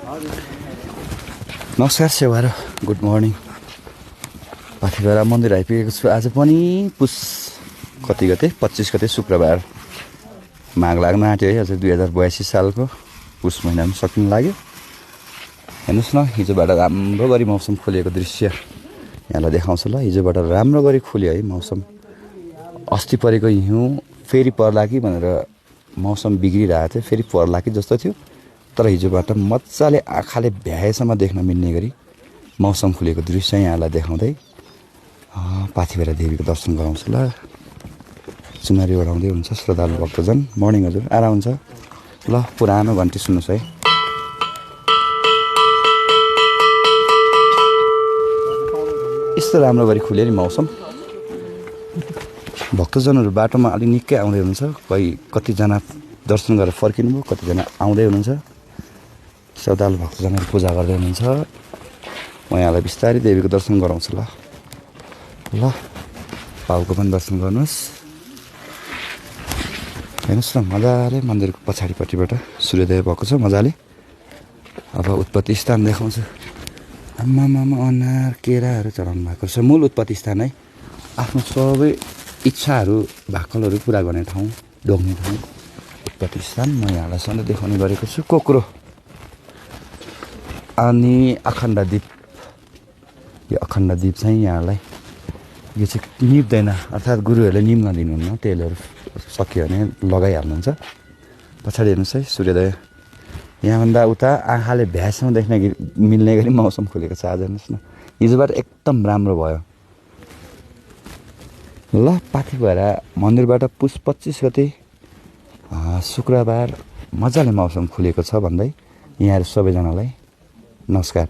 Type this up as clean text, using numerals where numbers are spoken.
नमस्कार सेवारो, good morning. Pathibhara मन्दिर आइपुगेको छु। आज पनि पुस कति गते 25 गते शुक्रबार। माघ लाग्न आँट्यो है। अझ 2082 सालको पुस महिना पनि सक्नु लाग्यो। हेर्नुहोस् न, हिजोबाट राम्रो गरी मौसम खोलिएको दृश्य यहाँलाई देखाउँछु ल। हिजोबाट राम्रो गरी खोल्यो है मौसम। अस्ति परेको हिउँ फेरि पर्ला कि भनेर मौसम बिग्रिरहेको थियो, फेरि पर्ला कि जस्तो थियो। तर हिजोबाट मजाले आँखाले भ्याएसम्म देख्न मिल्ने गरी मौसम खुलेको दृश्य यहाँलाई देखाउँदै पाथिभरा देवीको दर्शन गराउँछु ल। चुनरी ओढाउँदै हुन्छ श्रद्धालु भक्तजन। मर्निङ हजुर, आराम हुन्छ ल। पुरानो घन्टी सुन्नुहोस् है। यस्तो राम्रो गरी खुल्यो नि मौसम। भक्तजनहरू बाटोमा अलिक निकै आउँदै हुनुहुन्छ। कतिजना दर्शन गरेर फर्किनु भयो, कतिजना आउँदै हुनुहुन्छ। श्रद्धालु भक्तजनहरू पूजा गर्दै हुनुहुन्छ। म यहाँलाई बिस्तारै देवीको दर्शन गराउँछु ल। ल, पाउको पनि दर्शन गर्नुहोस्। हेर्नुहोस् न, मजाले मन्दिरको पछाडिपट्टिबाट सूर्योदय भएको छ मजाले। अब उत्पत्ति स्थान देखाउँछु। आमामा अनार केराहरू चढाउनु भएको छ। मूल उत्पत्ति स्थान है। आफ्नो सबै इच्छाहरू भाकलहरू पुरा गर्ने ठाउँ, ढोग्ने ठाउँ उत्पत्ति स्थान। म यहाँलाई सधैँ देखाउने गरेको छु। कोक्रो अनि अखण्ड दीप। यो अखण्ड दीप चाहिँ यहाँलाई यो चाहिँ निप्दैन, अर्थात् गुरुहरूले निम्न दिनुहुन्न। तेलहरू सक्यो भने लगाइहाल्नुहुन्छ। पछाडि हेर्नुहोस् है सूर्योदय। यहाँभन्दा उता आँखाले भ्यासम्म देख्न मिल्ने गरी मौसम खुलेको छ आज। हेर्नुहोस् न, हिजोबाट एकदम राम्रो भयो ल। पाथिभरा मन्दिरबाट पुस 25 गते शुक्रबार मजाले मौसम खुलेको छ भन्दै यहाँहरू सबैजनालाई नमस्कार।